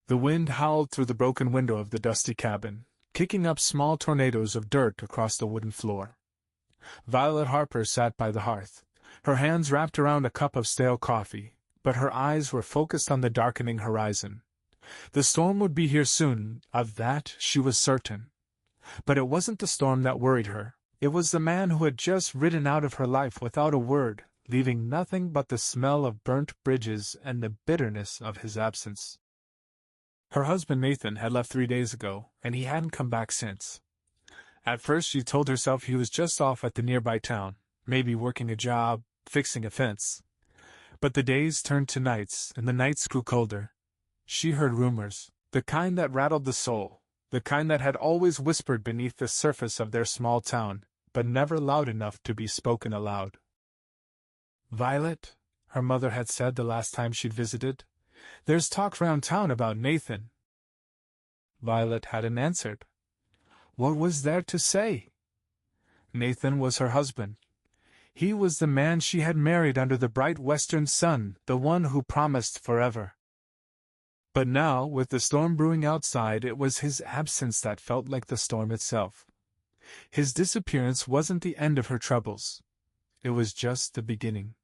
The wind howled through the broken window of the dusty cabin, kicking up small tornadoes of dirt across the wooden floor. Violet Harper sat by the hearth, her hands wrapped around a cup of stale coffee, but her eyes were focused on the darkening horizon. The storm would be here soon, of that she was certain. But it wasn't the storm that worried her, it was the man who had just ridden out of her life without a word, leaving nothing but the smell of burnt bridges and the bitterness of his absence. Her husband Nathan had left 3 days ago, and he hadn't come back since. At first she told herself he was just off at the nearby town, maybe working a job, fixing a fence. But the days turned to nights, and the nights grew colder. She heard rumors, the kind that rattled the soul, the kind that had always whispered beneath the surface of their small town, but never loud enough to be spoken aloud. "Violet," her mother had said the last time she'd visited, "there's talk round town about Nathan." Violet hadn't answered. What was there to say? Nathan was her husband. He was the man she had married under the bright western sun, the one who promised forever. But now, with the storm brewing outside, it was his absence that felt like the storm itself. His disappearance wasn't the end of her troubles. It was just the beginning.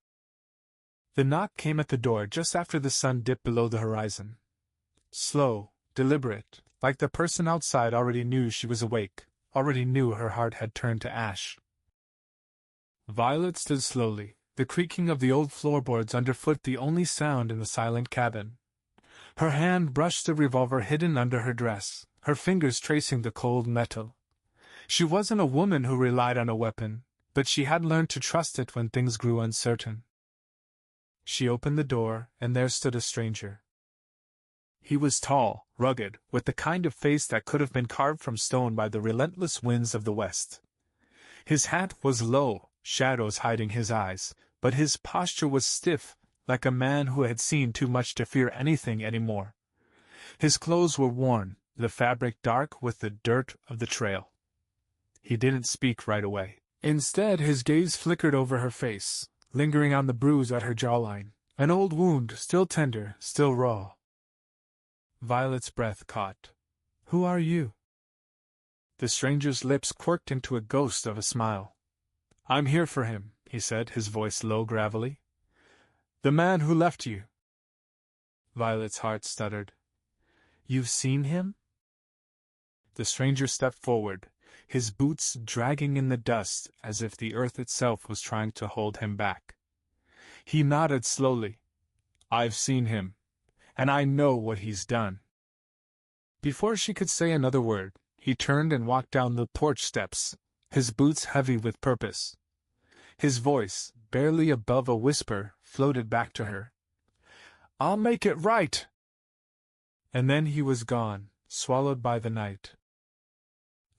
The knock came at the door just after the sun dipped below the horizon. Slow, deliberate, like the person outside already knew she was awake, already knew her heart had turned to ash. Violet stood slowly, the creaking of the old floorboards underfoot the only sound in the silent cabin. Her hand brushed the revolver hidden under her dress, her fingers tracing the cold metal. She wasn't a woman who relied on a weapon, but she had learned to trust it when things grew uncertain. She opened the door, and there stood a stranger. He was tall, rugged, with the kind of face that could have been carved from stone by the relentless winds of the West. His hat was low, shadows hiding his eyes, but his posture was stiff, like a man who had seen too much to fear anything anymore. His clothes were worn, the fabric dark with the dirt of the trail. He didn't speak right away. Instead, his gaze flickered over her face, lingering on the bruise at her jawline, an old wound, still tender, still raw. Violet's breath caught. "Who are you?" The stranger's lips quirked into a ghost of a smile. "I'm here for him," he said, his voice low, gravelly. "The man who left you." Violet's heart stuttered. "You've seen him?" The stranger stepped forward, his boots dragging in the dust as if the earth itself was trying to hold him back. He nodded slowly. "I've seen him, and I know what he's done." Before she could say another word, he turned and walked down the porch steps, his boots heavy with purpose. His voice, barely above a whisper, floated back to her. "I'll make it right!" And then he was gone, swallowed by the night.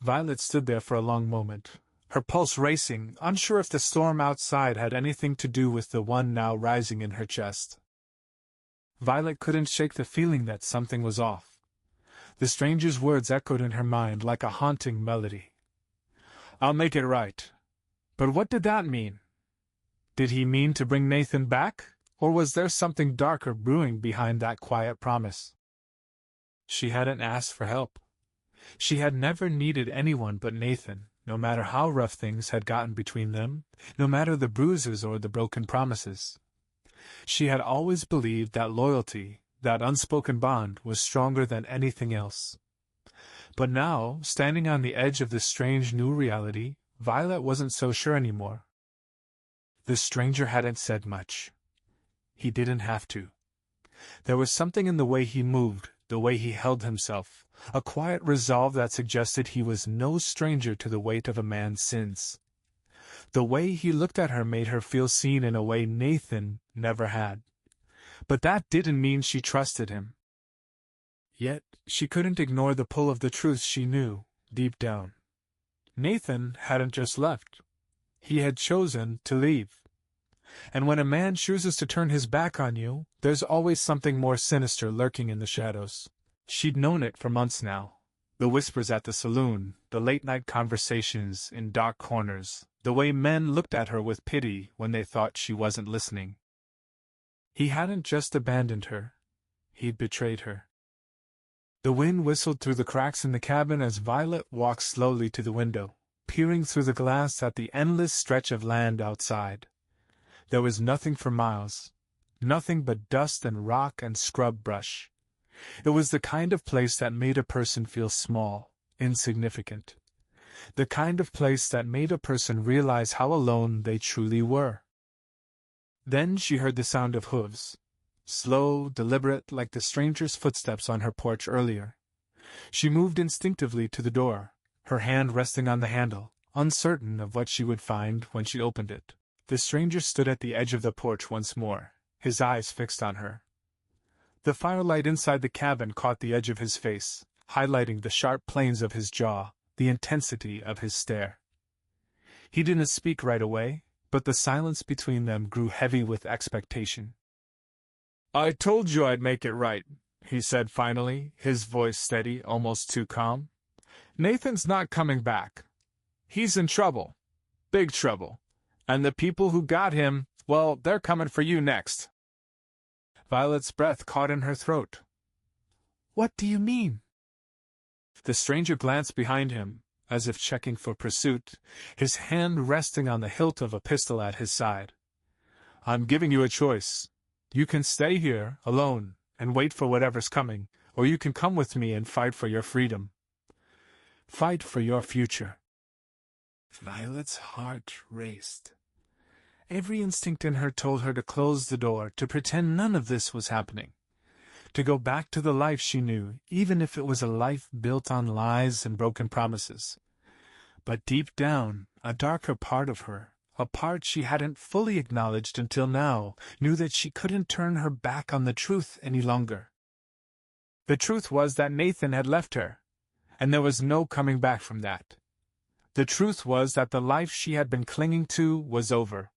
Violet stood there for a long moment, her pulse racing, unsure if the storm outside had anything to do with the one now rising in her chest. Violet couldn't shake the feeling that something was off. The stranger's words echoed in her mind like a haunting melody. "I'll make it right." But what did that mean? Did he mean to bring Nathan back, or was there something darker brewing behind that quiet promise? She hadn't asked for help. She had never needed anyone but Nathan, no matter how rough things had gotten between them, no matter the bruises or the broken promises. She had always believed that loyalty, that unspoken bond, was stronger than anything else. But now, standing on the edge of this strange new reality, Violet wasn't so sure anymore. The stranger hadn't said much. He didn't have to. There was something in the way he moved, the way he held himself, a quiet resolve that suggested he was no stranger to the weight of a man's sins. The way he looked at her made her feel seen in a way Nathan never had. But that didn't mean she trusted him. Yet, she couldn't ignore the pull of the truth she knew, deep down. Nathan hadn't just left. He had chosen to leave. And when a man chooses to turn his back on you, there's always something more sinister lurking in the shadows. She'd known it for months now. The whispers at the saloon, the late-night conversations in dark corners, the way men looked at her with pity when they thought she wasn't listening. He hadn't just abandoned her. He'd betrayed her. The wind whistled through the cracks in the cabin as Violet walked slowly to the window, peering through the glass at the endless stretch of land outside. There was nothing for miles. Nothing but dust and rock and scrub brush. It was the kind of place that made a person feel small, insignificant. The kind of place that made a person realize how alone they truly were. Then she heard the sound of hooves. Slow, deliberate, like the stranger's footsteps on her porch earlier. She moved instinctively to the door, her hand resting on the handle, uncertain of what she would find when she opened it. The stranger stood at the edge of the porch once more, his eyes fixed on her. The firelight inside the cabin caught the edge of his face, highlighting the sharp planes of his jaw, the intensity of his stare. He didn't speak right away, but the silence between them grew heavy with expectation. "I told you I'd make it right," he said finally, his voice steady, almost too calm. "Nathan's not coming back. He's in trouble. Big trouble. And the people who got him, well, they're coming for you next." Violet's breath caught in her throat. "What do you mean?" The stranger glanced behind him, as if checking for pursuit, his hand resting on the hilt of a pistol at his side. "I'm giving you a choice. You can stay here, alone, and wait for whatever's coming, or you can come with me and fight for your freedom. Fight for your future." Violet's heart raced. Every instinct in her told her to close the door, to pretend none of this was happening. To go back to the life she knew, even if it was a life built on lies and broken promises. But deep down, a darker part of her, a part she hadn't fully acknowledged until now, knew that she couldn't turn her back on the truth any longer. The truth was that Nathan had left her, and there was no coming back from that. The truth was that the life she had been clinging to was over.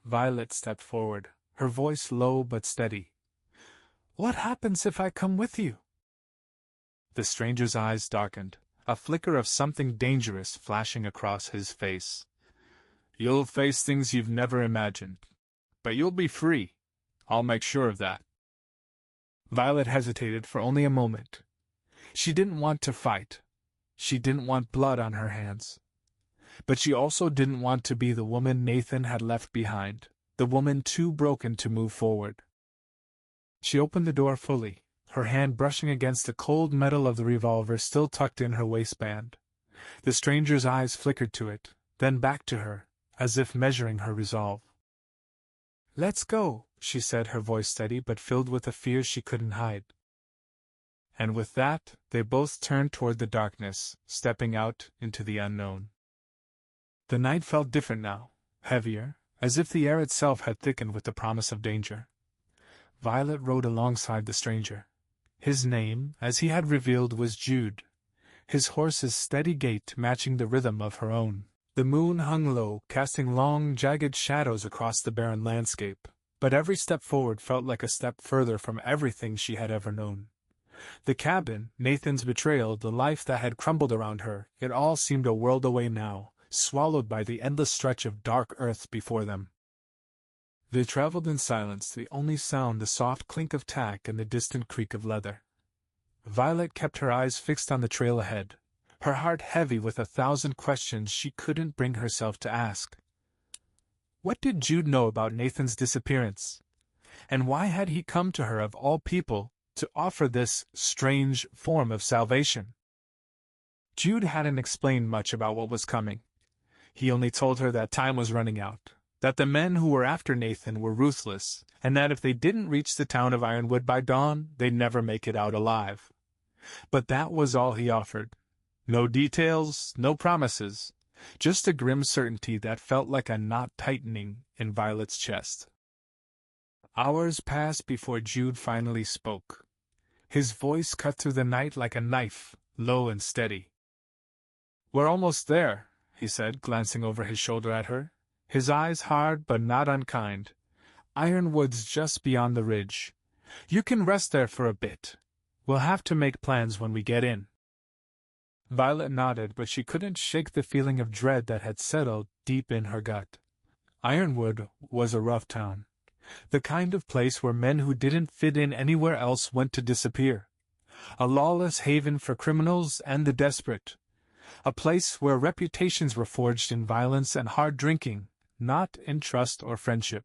Violet stepped forward, her voice low but steady. "What happens if I come with you?" The stranger's eyes darkened, a flicker of something dangerous flashing across his face. "You'll face things you've never imagined. But you'll be free. I'll make sure of that." Violet hesitated for only a moment. She didn't want to fight. She didn't want blood on her hands. But she also didn't want to be the woman Nathan had left behind, the woman too broken to move forward. She opened the door fully, her hand brushing against the cold metal of the revolver still tucked in her waistband. The stranger's eyes flickered to it, then back to her, as if measuring her resolve. "Let's go," she said, her voice steady but filled with a fear she couldn't hide. And with that, they both turned toward the darkness, stepping out into the unknown. The night felt different now, heavier, as if the air itself had thickened with the promise of danger. Violet rode alongside the stranger. His name, as he had revealed, was Jude, his horse's steady gait matching the rhythm of her own. The moon hung low, casting long, jagged shadows across the barren landscape, but every step forward felt like a step further from everything she had ever known. The cabin, Nathan's betrayal, the life that had crumbled around her, it all seemed a world away now, swallowed by the endless stretch of dark earth before them. They traveled in silence, the only sound the soft clink of tack and the distant creak of leather. Violet kept her eyes fixed on the trail ahead, her heart heavy with 1,000 questions she couldn't bring herself to ask. What did Jude know about Nathan's disappearance? And why had he come to her of all people to offer this strange form of salvation? Jude hadn't explained much about what was coming. He only told her that time was running out, that the men who were after Nathan were ruthless, and that if they didn't reach the town of Ironwood by dawn, they'd never make it out alive. But that was all he offered. No details, no promises, just a grim certainty that felt like a knot tightening in Violet's chest. Hours passed before Jude finally spoke. His voice cut through the night like a knife, low and steady. "We're almost there," he said, glancing over his shoulder at her, his eyes hard but not unkind. "Ironwood's just beyond the ridge. You can rest there for a bit. We'll have to make plans when we get in." Violet nodded, but she couldn't shake the feeling of dread that had settled deep in her gut. Ironwood was a rough town. The kind of place where men who didn't fit in anywhere else went to disappear. a lawless haven for criminals and the desperate, a place where reputations were forged in violence and hard drinking, not in trust or friendship.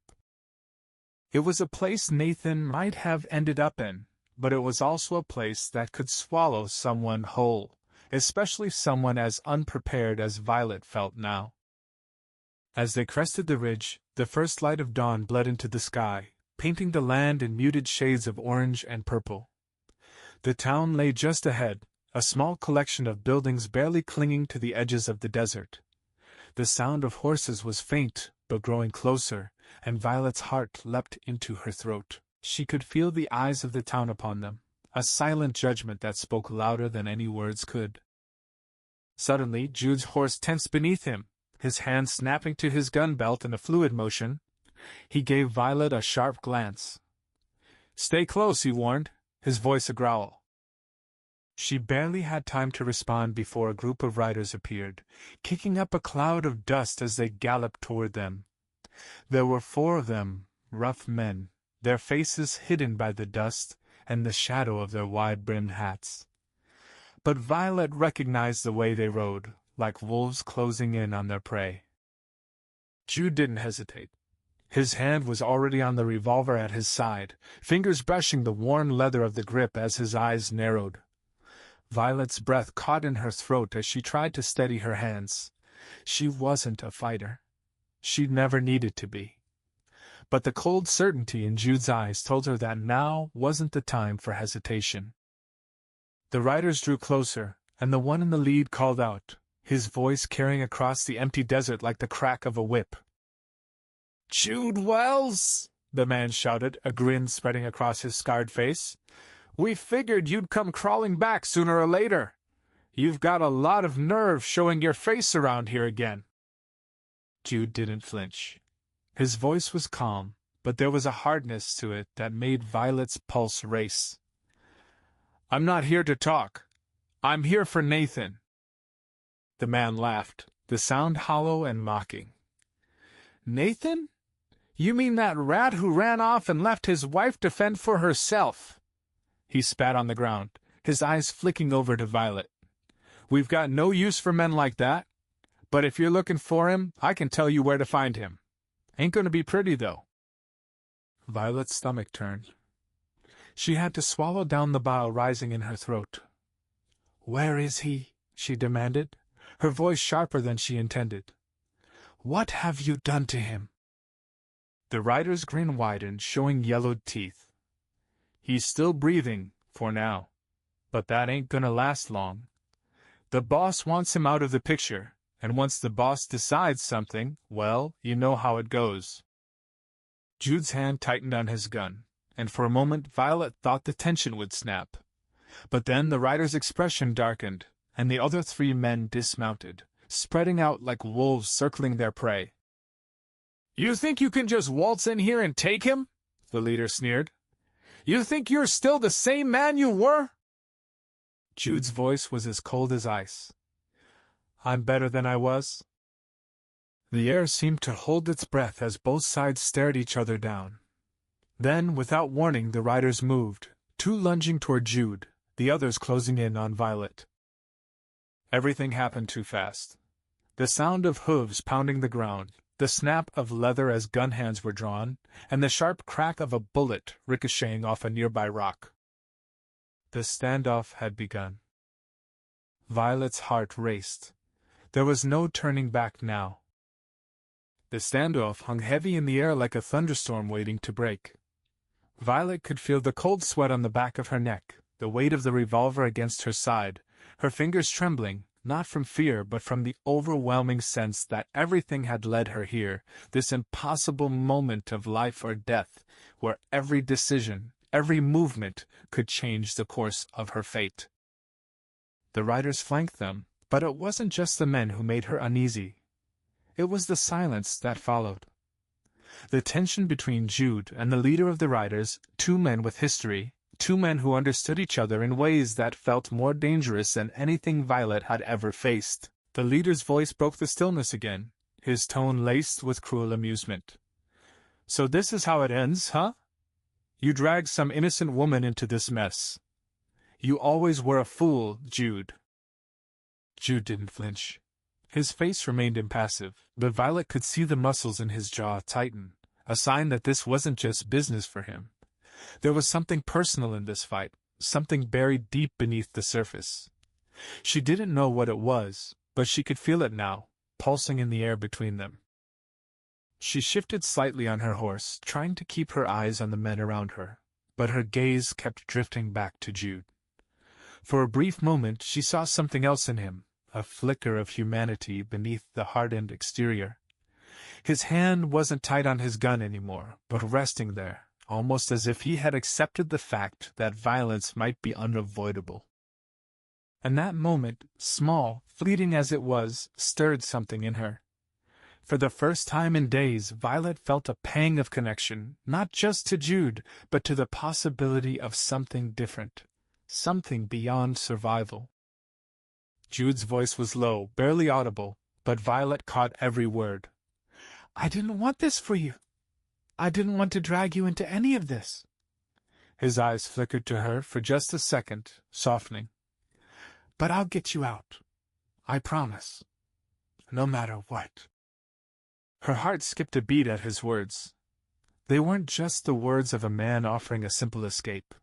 It was a place Nathan might have ended up in, but it was also a place that could swallow someone whole, especially someone as unprepared as Violet felt now. As they crested the ridge, the first light of dawn bled into the sky, painting the land in muted shades of orange and purple. The town lay just ahead, a small collection of buildings barely clinging to the edges of the desert. The sound of horses was faint, but growing closer, and Violet's heart leapt into her throat. She could feel the eyes of the town upon them, a silent judgment that spoke louder than any words could. Suddenly, Jude's horse tensed beneath him, his hand snapping to his gun belt in a fluid motion. He gave Violet a sharp glance. "Stay close," he warned, his voice a growl. She barely had time to respond before a group of riders appeared, kicking up a cloud of dust as they galloped toward them. There were 4 of them, rough men, their faces hidden by the dust and the shadow of their wide-brimmed hats. But Violet recognized the way they rode, like wolves closing in on their prey. Jude didn't hesitate. His hand was already on the revolver at his side, fingers brushing the worn leather of the grip as his eyes narrowed. Violet's breath caught in her throat as she tried to steady her hands. She wasn't a fighter. She never needed to be. But the cold certainty in Jude's eyes told her that now wasn't the time for hesitation. The riders drew closer, and the one in the lead called out, his voice carrying across the empty desert like the crack of a whip. "Jude Wells!" the man shouted, a grin spreading across his scarred face. "We figured you'd come crawling back sooner or later. You've got a lot of nerve showing your face around here again." Jude didn't flinch. His voice was calm, but there was a hardness to it that made Violet's pulse race. "I'm not here to talk. I'm here for Nathan." The man laughed, the sound hollow and mocking. "Nathan? You mean that rat who ran off and left his wife to fend for herself?" He spat on the ground, his eyes flicking over to Violet. "We've got no use for men like that. But if you're looking for him, I can tell you where to find him. Ain't gonna be pretty, though." Violet's stomach turned. She had to swallow down the bile rising in her throat. "Where is he?" she demanded, her voice sharper than she intended. "What have you done to him?" The rider's grin widened, showing yellowed teeth. "He's still breathing, for now. But that ain't gonna last long. The boss wants him out of the picture, and once the boss decides something, well, you know how it goes." Jude's hand tightened on his gun, and for a moment Violet thought the tension would snap. But then the rider's expression darkened, and the other 3 men dismounted, spreading out like wolves circling their prey. "You think you can just waltz in here and take him?" the leader sneered. "You think you're still the same man you were?" Jude's voice was as cold as ice. "I'm better than I was." The air seemed to hold its breath as both sides stared each other down. Then, without warning, the riders moved, 2 lunging toward Jude, the others closing in on Violet. Everything happened too fast. The sound of hooves pounding the ground, the snap of leather as gun hands were drawn, and the sharp crack of a bullet ricocheting off a nearby rock. The standoff had begun. Violet's heart raced. There was no turning back now. The standoff hung heavy in the air like a thunderstorm waiting to break. Violet could feel the cold sweat on the back of her neck, the weight of the revolver against her side, her fingers trembling, not from fear but from the overwhelming sense that everything had led her here, this impossible moment of life or death, where every decision, every movement could change the course of her fate. The riders flanked them, but it wasn't just the men who made her uneasy. It was the silence that followed. The tension between Jude and the leader of the riders, 2 men with history, 2 men who understood each other in ways that felt more dangerous than anything Violet had ever faced. The leader's voice broke the stillness again, his tone laced with cruel amusement. "So this is how it ends, huh? You dragged some innocent woman into this mess. You always were a fool, Jude. Jude didn't flinch. His face remained impassive, but Violet could see the muscles in his jaw tighten, a sign that this wasn't just business for him. There was something personal in this fight, something buried deep beneath the surface. She didn't know what it was, but she could feel it now, pulsing in the air between them. She shifted slightly on her horse, trying to keep her eyes on the men around her, but her gaze kept drifting back to Jude. For a brief moment she saw something else in him, a flicker of humanity beneath the hardened exterior. His hand wasn't tight on his gun anymore, but resting there, almost as if he had accepted the fact that violence might be unavoidable. And that moment, small, fleeting as it was, stirred something in her. For the first time in days, Violet felt a pang of connection, not just to Jude, but to the possibility of something different, something beyond survival. Jude's voice was low, barely audible, but Violet caught every word. "I didn't want this for you. I didn't want to drag you into any of this." His eyes flickered to her for just a second, softening. "But I'll get you out. I promise. No matter what." Her heart skipped a beat at his words. They weren't just the words of a man offering a simple escape.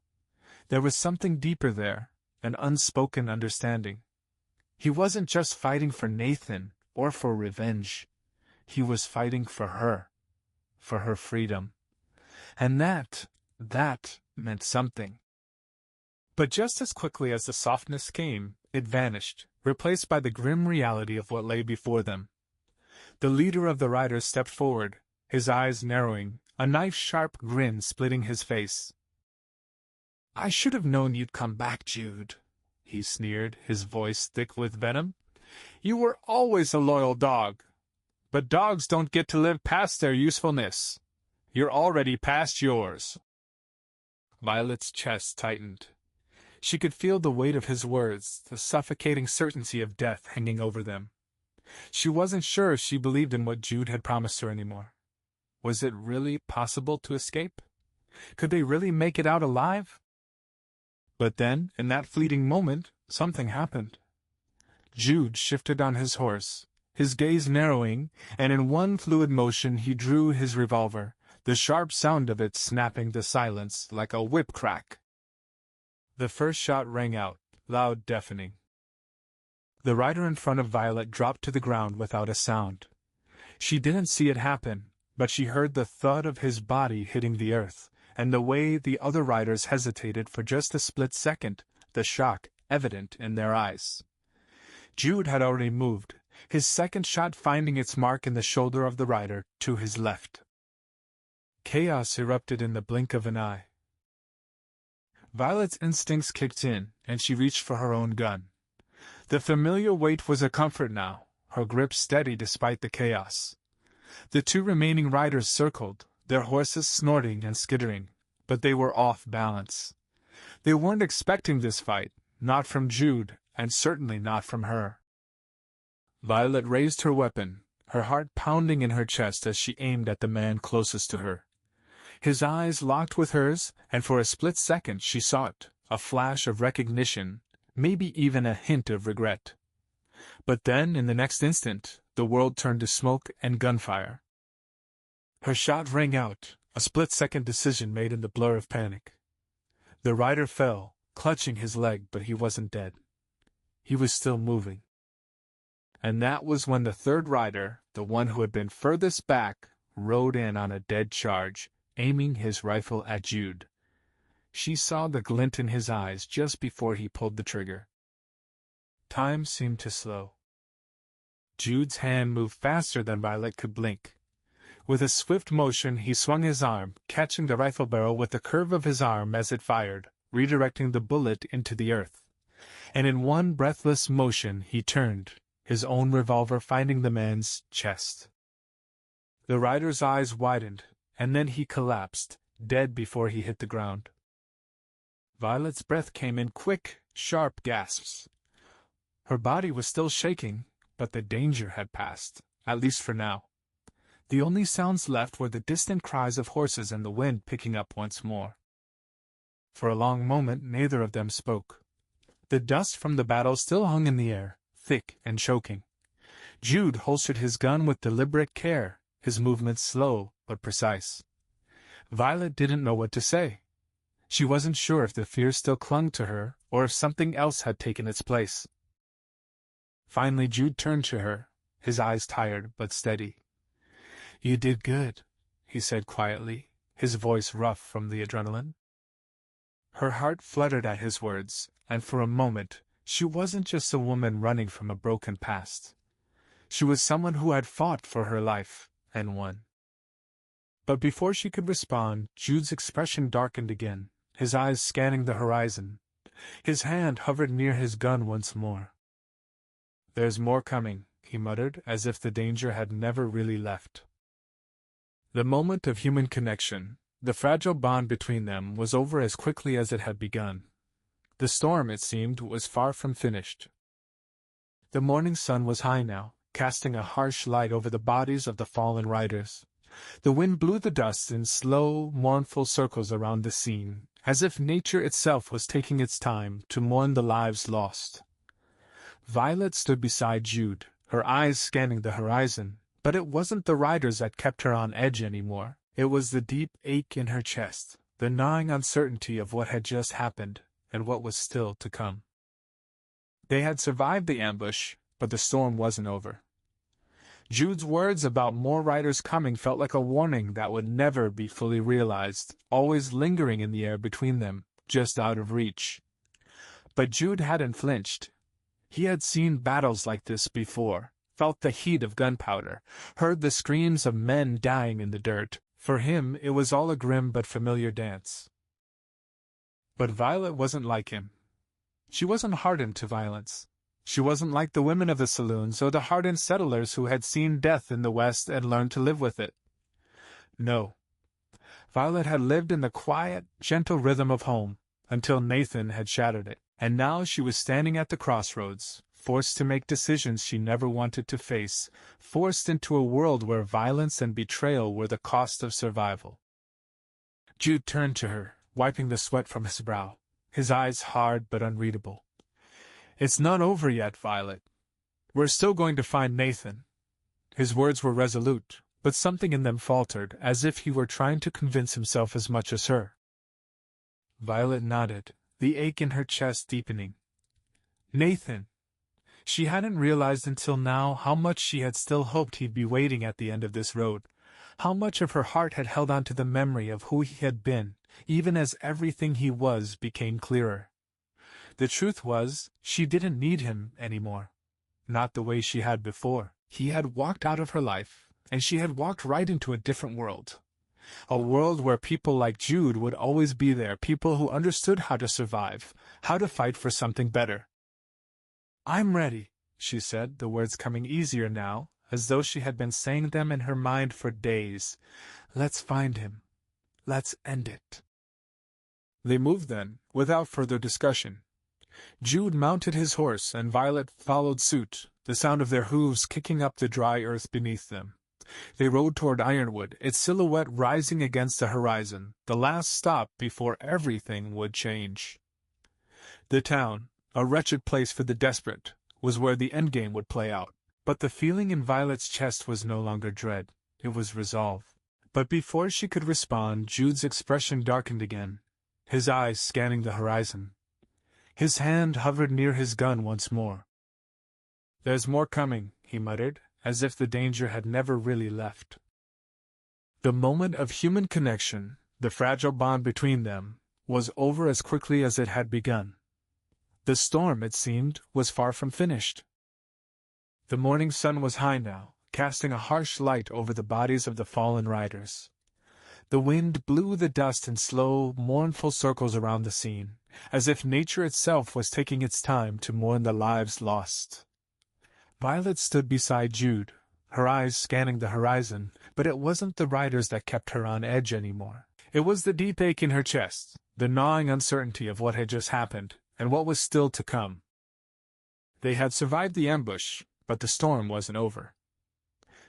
There was something deeper there, an unspoken understanding. He wasn't just fighting for Nathan or for revenge. He was fighting for her freedom. And that meant something. But just as quickly as the softness came, it vanished, replaced by the grim reality of what lay before them. The leader of the riders stepped forward, his eyes narrowing, a knife-sharp grin splitting his face. "I should have known you'd come back, Jude," he sneered, his voice thick with venom. "You were always a loyal dog. But dogs don't get to live past their usefulness. You're already past yours." Violet's chest tightened. She could feel the weight of his words, the suffocating certainty of death hanging over them. She wasn't sure if she believed in what Jude had promised her anymore. Was it really possible to escape? Could they really make it out alive? But then, in that fleeting moment, something happened. Jude shifted on his horse, his gaze narrowing, and in one fluid motion he drew his revolver, the sharp sound of it snapping the silence like a whip crack. The first shot rang out, loud, deafening. The rider in front of Violet dropped to the ground without a sound. She didn't see it happen, but she heard the thud of his body hitting the earth, and the way the other riders hesitated for just a split second, the shock evident in their eyes. Jude had already moved, his second shot finding its mark in the shoulder of the rider to his left. Chaos erupted in the blink of an eye. Violet's instincts kicked in, and she reached for her own gun. The familiar weight was a comfort now, her grip steady despite the chaos. The two remaining riders circled, their horses snorting and skittering, but they were off balance. They weren't expecting this fight, not from Jude, and certainly not from her. Violet raised her weapon, her heart pounding in her chest as she aimed at the man closest to her. His eyes locked with hers, and for a split second she saw it, a flash of recognition, maybe even a hint of regret. But then, in the next instant, the world turned to smoke and gunfire. Her shot rang out, a split-second decision made in the blur of panic. The rider fell, clutching his leg, but he wasn't dead. He was still moving. And that was when the third rider, the one who had been furthest back, rode in on a dead charge, aiming his rifle at Jude. She saw the glint in his eyes just before he pulled the trigger. Time seemed to slow. Jude's hand moved faster than Violet could blink. With a swift motion he swung his arm, catching the rifle barrel with the curve of his arm as it fired, redirecting the bullet into the earth. And in one breathless motion he turned, his own revolver finding the man's chest. The rider's eyes widened, and then he collapsed, dead before he hit the ground. Violet's breath came in quick, sharp gasps. Her body was still shaking, but the danger had passed, at least for now. The only sounds left were the distant cries of horses and the wind picking up once more. For a long moment neither of them spoke, The dust from the battle still hung in the air, thick and choking. Jude holstered his gun with deliberate care, his movements slow but precise. Violet didn't know what to say. She wasn't sure if the fear still clung to her, or if something else had taken its place. Finally Jude turned to her, his eyes tired but steady. "You did good," he said quietly, his voice rough from the adrenaline. Her heart fluttered at his words, and for a moment, she wasn't just a woman running from a broken past. She was someone who had fought for her life, and won. But before she could respond, Jude's expression darkened again, his eyes scanning the horizon. His hand hovered near his gun once more. "There's more coming," he muttered, as if the danger had never really left. The moment of human connection, the fragile bond between them, was over as quickly as it had begun. The storm, it seemed, was far from finished. The morning sun was high now, casting a harsh light over the bodies of the fallen riders. The wind blew the dust in slow, mournful circles around the scene, as if nature itself was taking its time to mourn the lives lost. Violet stood beside Jude, her eyes scanning the horizon, but it wasn't the riders that kept her on edge anymore. It was the deep ache in her chest, the gnawing uncertainty of what had just happened, and what was still to come. They had survived the ambush, but the storm wasn't over. Jude's words about more riders coming felt like a warning that would never be fully realized, always lingering in the air between them, just out of reach. But Jude hadn't flinched. He had seen battles like this before, felt the heat of gunpowder, heard the screams of men dying in the dirt. For him, it was all a grim but familiar dance. But Violet wasn't like him. She wasn't hardened to violence. She wasn't like the women of the saloons or the hardened settlers who had seen death in the West and learned to live with it. No. Violet had lived in the quiet, gentle rhythm of home, until Nathan had shattered it, and now she was standing at the crossroads, forced to make decisions she never wanted to face, forced into a world where violence and betrayal were the cost of survival. Jude turned to her, wiping the sweat from his brow, his eyes hard but unreadable. "It's not over yet, Violet. We're still going to find Nathan." His words were resolute, but something in them faltered, as if he were trying to convince himself as much as her. Violet nodded, the ache in her chest deepening. Nathan! She hadn't realized until now how much she had still hoped he'd be waiting at the end of this road, how much of her heart had held on to the memory of who he had been, even as everything he was became clearer. The truth was, she didn't need him anymore. Not the way she had before. He had walked out of her life, and she had walked right into a different world. A world where people like Jude would always be there, people who understood how to survive, how to fight for something better. "I'm ready," she said, the words coming easier now, as though she had been saying them in her mind for days. "Let's find him. Let's end it." They moved then, without further discussion. Jude mounted his horse and Violet followed suit, the sound of their hooves kicking up the dry earth beneath them. They rode toward Ironwood, its silhouette rising against the horizon, the last stop before everything would change. The town, a wretched place for the desperate, was where the endgame would play out. But the feeling in Violet's chest was no longer dread, it was resolve. But before she could respond, Jude's expression darkened again, his eyes scanning the horizon. His hand hovered near his gun once more. "There's more coming," he muttered, as if the danger had never really left. The moment of human connection, the fragile bond between them, was over as quickly as it had begun. The storm, it seemed, was far from finished. The morning sun was high now, casting a harsh light over the bodies of the fallen riders. The wind blew the dust in slow, mournful circles around the scene, as if nature itself was taking its time to mourn the lives lost. Violet stood beside Jude, her eyes scanning the horizon, but it wasn't the riders that kept her on edge anymore. It was the deep ache in her chest, the gnawing uncertainty of what had just happened, and what was still to come. They had survived the ambush, but the storm wasn't over.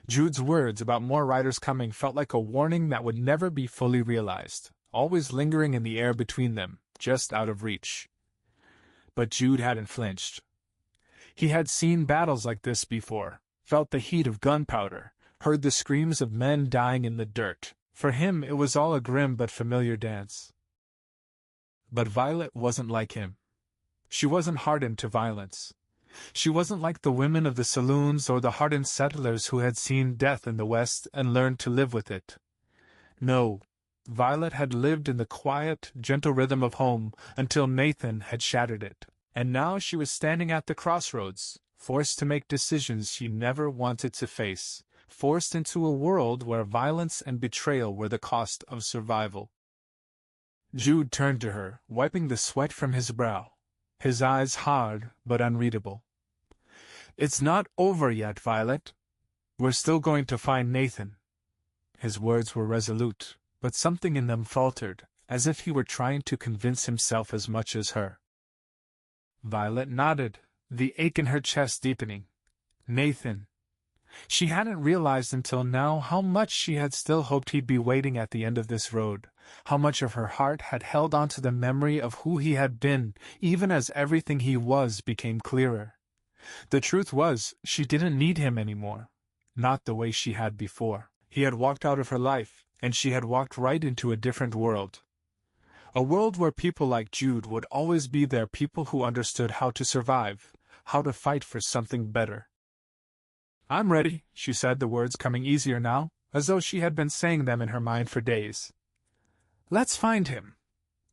Jude's words about more riders coming felt like a warning that would never be fully realized, always lingering in the air between them, just out of reach. But Jude hadn't flinched. He had seen battles like this before, felt the heat of gunpowder, heard the screams of men dying in the dirt. For him it was all a grim but familiar dance. But Violet wasn't like him. She wasn't hardened to violence. She wasn't like the women of the saloons or the hardened settlers who had seen death in the West and learned to live with it. No, Violet had lived in the quiet, gentle rhythm of home until Nathan had shattered it. And now she was standing at the crossroads, forced to make decisions she never wanted to face, forced into a world where violence and betrayal were the cost of survival. Jude turned to her, wiping the sweat from his brow, his eyes hard but unreadable. "It's not over yet, Violet. We're still going to find Nathan." His words were resolute, but something in them faltered, as if he were trying to convince himself as much as her. Violet nodded, the ache in her chest deepening. Nathan. She hadn't realized until now how much she had still hoped he'd be waiting at the end of this road, how much of her heart had held on to the memory of who he had been, even as everything he was became clearer. The truth was, she didn't need him anymore. Not the way she had before. He had walked out of her life, and she had walked right into a different world. A world where people like Jude would always be there, people who understood how to survive, how to fight for something better. "I'm ready," she said, the words coming easier now, as though she had been saying them in her mind for days. "Let's find him.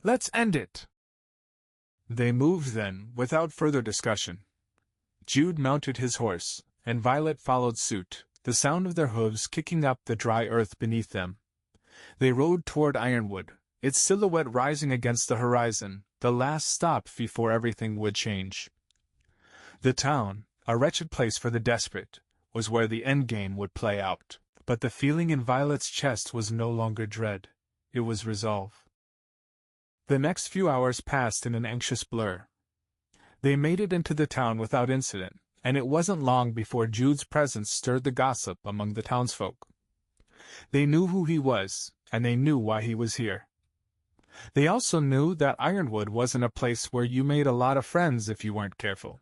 Let's end it." They moved then, without further discussion. Jude mounted his horse, and Violet followed suit, the sound of their hooves kicking up the dry earth beneath them. They rode toward Ironwood, its silhouette rising against the horizon, the last stop before everything would change. The town, a wretched place for the desperate, was where the endgame would play out. But the feeling in Violet's chest was no longer dread. It was resolve. The next few hours passed in an anxious blur. They made it into the town without incident, and it wasn't long before Jude's presence stirred the gossip among the townsfolk. They knew who he was, and they knew why he was here. They also knew that Ironwood wasn't a place where you made a lot of friends if you weren't careful.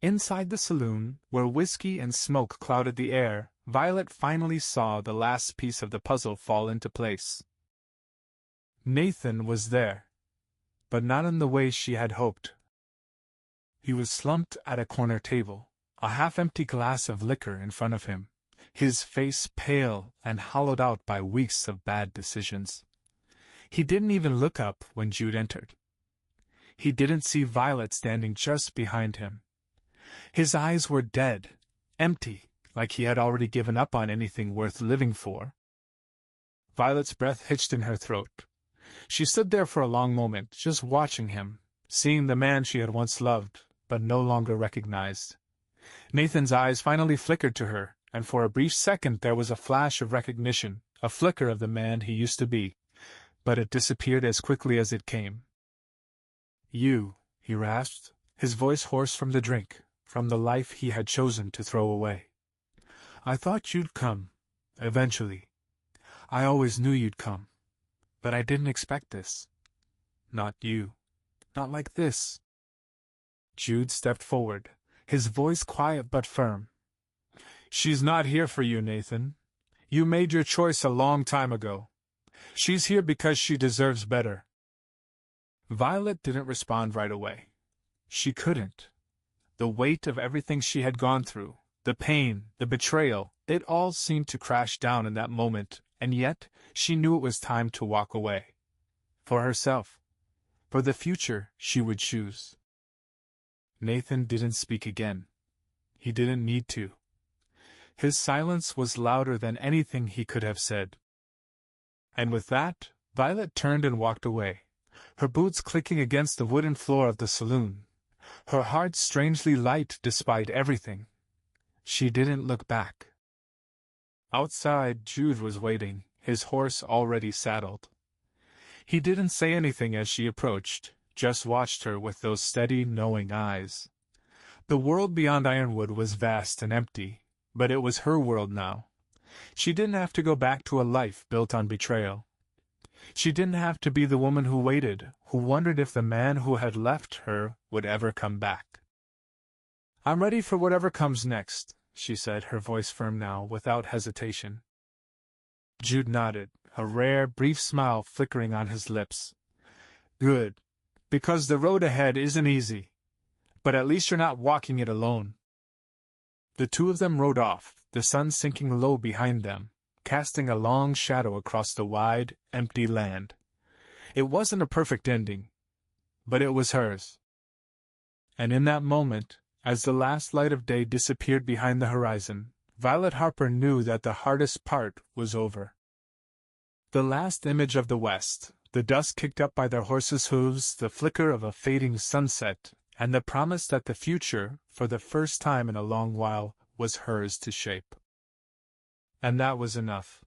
Inside the saloon, where whiskey and smoke clouded the air, Violet finally saw the last piece of the puzzle fall into place. Nathan was there, but not in the way she had hoped. He was slumped at a corner table, a half-empty glass of liquor in front of him, his face pale and hollowed out by weeks of bad decisions. He didn't even look up when Jude entered. He didn't see Violet standing just behind him. His eyes were dead, empty, like he had already given up on anything worth living for. Violet's breath hitched in her throat. She stood there for a long moment, just watching him, seeing the man she had once loved, but no longer recognized. Nathan's eyes finally flickered to her, and for a brief second there was a flash of recognition, a flicker of the man he used to be, but it disappeared as quickly as it came. "You," he rasped, his voice hoarse from the drink, from the life he had chosen to throw away. "I thought you'd come, eventually. I always knew you'd come. But I didn't expect this. Not you. Not like this." Jude stepped forward, his voice quiet but firm. "She's not here for you, Nathan. You made your choice a long time ago. She's here because she deserves better." Violet didn't respond right away. She couldn't. The weight of everything she had gone through, the pain, the betrayal, it all seemed to crash down in that moment, and yet she knew it was time to walk away. For herself. For the future she would choose. Nathan didn't speak again. He didn't need to. His silence was louder than anything he could have said. And with that, Violet turned and walked away, her boots clicking against the wooden floor of the saloon, her heart strangely light despite everything. She didn't look back. Outside, Jude was waiting, his horse already saddled. He didn't say anything as she approached, just watched her with those steady, knowing eyes. The world beyond Ironwood was vast and empty, but it was her world now. She didn't have to go back to a life built on betrayal. She didn't have to be the woman who waited, who wondered if the man who had left her would ever come back. "I'm ready for whatever comes next," she said, her voice firm now, without hesitation. Jude nodded, a rare, brief smile flickering on his lips. "Good. Because the road ahead isn't easy. But at least you're not walking it alone." The two of them rode off, the sun sinking low behind them, casting a long shadow across the wide, empty land. It wasn't a perfect ending, but it was hers. And in that moment, as the last light of day disappeared behind the horizon, Violet Harper knew that the hardest part was over. The last image of the west, the dust kicked up by their horses' hooves, the flicker of a fading sunset, and the promise that the future, for the first time in a long while, was hers to shape. And that was enough.